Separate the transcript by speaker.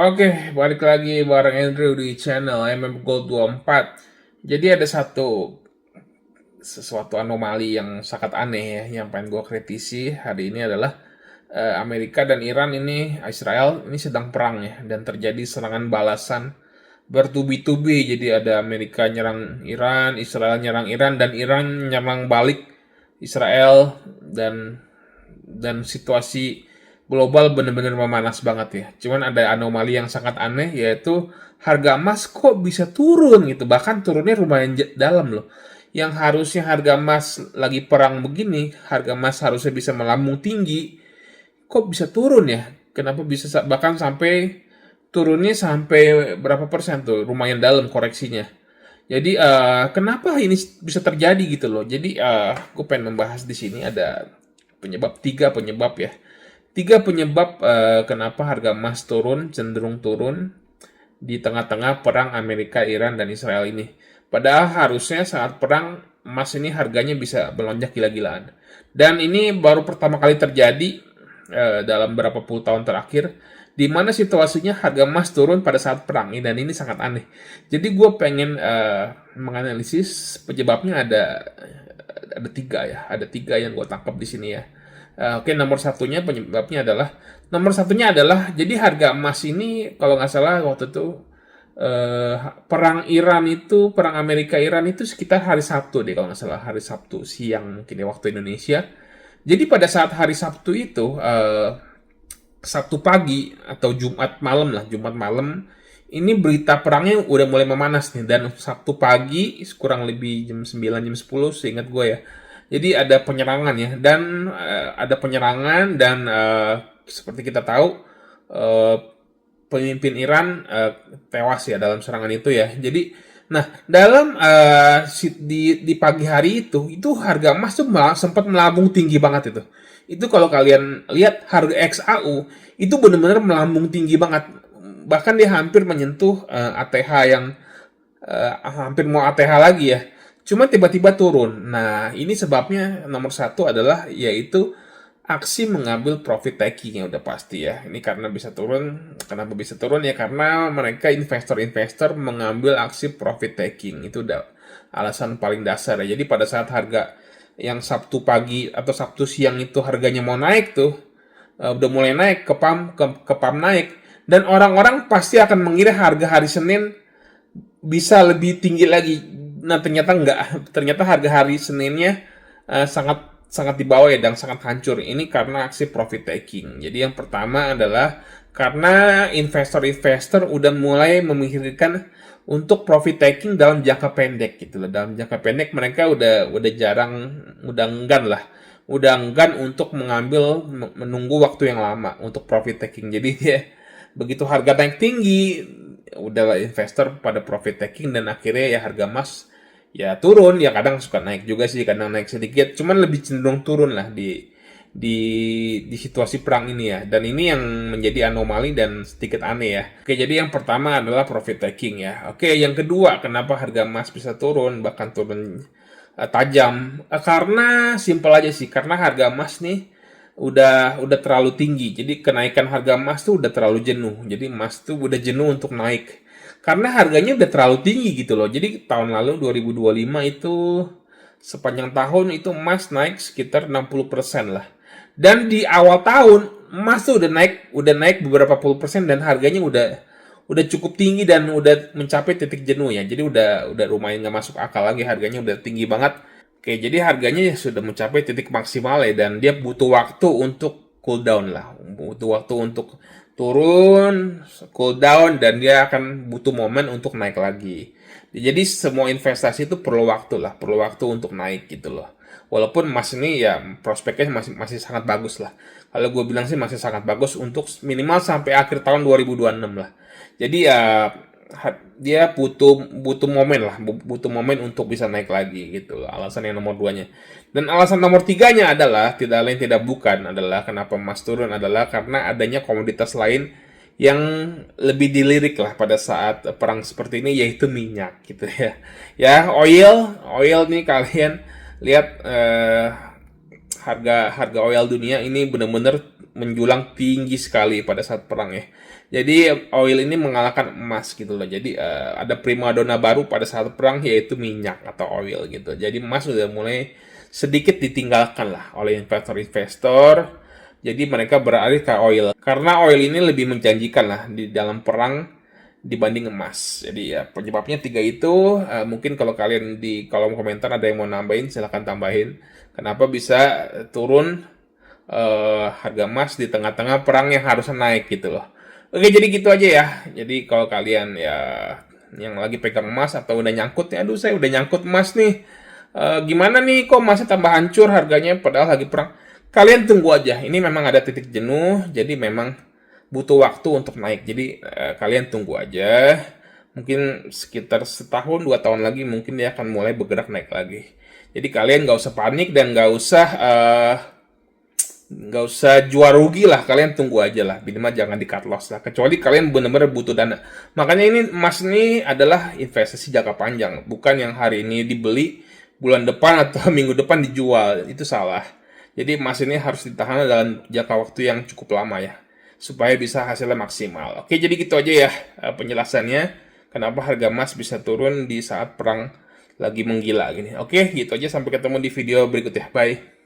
Speaker 1: Oke, balik lagi bareng Andrew di channel Gold 24. Jadi ada sesuatu anomali yang sangat aneh ya, yang pengen gue kritisi hari ini adalah Amerika dan Iran ini, Israel ini sedang perang ya, dan terjadi serangan balasan bertubi-tubi. Jadi ada Amerika nyerang Iran, Israel nyerang Iran, dan Iran nyerang balik Israel, dan situasi global benar-benar memanas banget ya. Cuman ada anomali yang sangat aneh, yaitu harga emas kok bisa turun gitu. Bahkan turunnya lumayan dalam loh. Yang harusnya harga emas lagi perang begini, harga emas harusnya bisa melambung tinggi. Kok bisa turun ya? Kenapa bisa bahkan sampai turunnya sampai berapa persen tuh? Lumayan dalam koreksinya. Jadi kenapa ini bisa terjadi gitu loh. Jadi gue pengen membahas di sini ada tiga penyebab ya. Tiga penyebab kenapa harga emas cenderung turun di tengah-tengah perang Amerika, Iran, dan Israel ini. Padahal harusnya saat perang emas ini harganya bisa melonjak gila-gilaan. Dan ini baru pertama kali terjadi dalam beberapa puluh tahun terakhir, di mana situasinya harga emas turun pada saat perang, dan ini sangat aneh. Jadi gue pengen menganalisis penyebabnya. Ada tiga ya, ada tiga yang gue tangkap di sini ya. Oke, nomor satunya adalah jadi harga emas ini kalau nggak salah waktu itu eh, perang Amerika Iran itu sekitar hari Sabtu deh, kalau nggak salah hari Sabtu siang mungkin ya waktu Indonesia. Jadi pada saat hari Sabtu itu Sabtu pagi atau Jumat malam ini berita perangnya udah mulai memanas nih, dan Sabtu pagi kurang lebih jam 9 jam 10 seingat gue ya. Jadi ada penyerangan ya, dan seperti kita tahu eh, pemimpin Iran tewas ya dalam serangan itu ya. Jadi nah dalam di pagi hari itu harga emas tuh sempat melambung tinggi banget itu. Itu kalau kalian lihat harga XAU itu benar-benar melambung tinggi banget. Bahkan dia hampir menyentuh ATH yang hampir mau ATH lagi ya. Cuma tiba-tiba turun. Nah, ini sebabnya nomor satu adalah yaitu aksi mengambil profit taking yang udah pasti ya. Ini karena bisa turun. Kenapa bisa turun ya? Karena mereka investor-investor mengambil aksi profit taking. Itu udah alasan paling dasar ya. Jadi pada saat harga yang Sabtu pagi atau Sabtu siang itu harganya mau naik tuh, udah mulai naik ke pam naik, dan orang-orang pasti akan mengira harga hari Senin bisa lebih tinggi lagi. Nah, ternyata enggak. Ternyata harga hari Seninnya sangat sangat di bawah ya, dan sangat hancur. Ini karena aksi profit taking. Jadi yang pertama adalah karena investor-investor udah mulai memikirkan untuk profit taking dalam jangka pendek gitu loh. Dalam jangka pendek mereka udah enggan lah. Udah enggan untuk menunggu waktu yang lama untuk profit taking. Jadi ya begitu harga naik tinggi, udahlah investor pada profit taking, dan akhirnya ya harga emas ya turun. Ya kadang suka naik juga sih, kadang naik sedikit, cuman lebih cenderung turun lah di di situasi perang ini ya. Dan ini yang menjadi anomali dan sedikit aneh ya. Oke, jadi yang pertama adalah profit taking ya. Oke, yang kedua kenapa harga emas bisa turun, bahkan turun tajam. Karena simpel aja sih, karena harga emas nih udah terlalu tinggi. Jadi kenaikan harga emas tuh udah terlalu jenuh. Jadi emas tuh udah jenuh untuk naik. Karena harganya udah terlalu tinggi gitu loh. Jadi tahun lalu 2025 itu sepanjang tahun itu emas naik sekitar 60% lah. Dan di awal tahun emas tuh udah naik beberapa puluh persen, dan harganya udah cukup tinggi dan udah mencapai titik jenuh ya. Jadi udah lumayan nggak masuk akal lagi, harganya udah tinggi banget. Oke, jadi harganya ya sudah mencapai titik maksimal ya, dan dia butuh waktu untuk cool down lah. Butuh waktu untuk turun, cool down, dan dia akan butuh momen untuk naik lagi. Jadi semua investasi itu perlu waktu lah, perlu waktu untuk naik gitu loh. Walaupun emas ini ya prospeknya masih masih sangat bagus lah. Kalau gue bilang sih masih sangat bagus untuk minimal sampai akhir tahun 2026 lah. Jadi ya dia butuh butuh momen lah, butuh momen untuk bisa naik lagi gitu. Alasan yang nomor duanya. Dan alasan nomor tiganya adalah tidak lain tidak bukan adalah kenapa emas turun adalah karena adanya komoditas lain yang lebih dilirik lah pada saat perang seperti ini, yaitu minyak gitu ya. Ya, oil nih kalian lihat harga harga oil dunia ini benar-benar menjulang tinggi sekali pada saat perang ya. Jadi oil ini mengalahkan emas gitu loh. Jadi ada primadona baru pada saat perang yaitu minyak atau oil gitu. Jadi emas sudah mulai sedikit ditinggalkan lah oleh investor-investor. Jadi mereka beralih ke oil karena oil ini lebih menjanjikan lah di dalam perang dibanding emas. Jadi ya penyebabnya tiga itu. Mungkin kalau kalian di kolom komentar ada yang mau nambahin silahkan tambahin. Kenapa bisa turun harga emas di tengah-tengah perang yang harusnya naik gitu loh. Oke, jadi gitu aja ya. Jadi kalau kalian ya yang lagi pegang emas atau udah nyangkut ya, aduh saya udah nyangkut emas nih. Gimana nih kok masih tambah hancur harganya padahal lagi perang. Kalian tunggu aja. Ini memang ada titik jenuh, jadi memang butuh waktu untuk naik. Jadi kalian tunggu aja. Mungkin sekitar setahun 2 tahun lagi mungkin dia akan mulai bergerak naik lagi. Jadi kalian nggak usah panik dan nggak usah jual rugi lah, kalian tunggu aja lah, minimal jangan di cut loss lah, kecuali kalian benar-benar butuh dana. Makanya ini emas ini adalah investasi jangka panjang, bukan yang hari ini dibeli bulan depan atau minggu depan dijual, itu salah. Jadi emas ini harus ditahan dalam jangka waktu yang cukup lama ya, supaya bisa hasilnya maksimal. Oke, jadi gitu aja ya penjelasannya kenapa harga emas bisa turun di saat perang lagi menggila gini. Oke, gitu aja, sampai ketemu di video berikutnya, bye.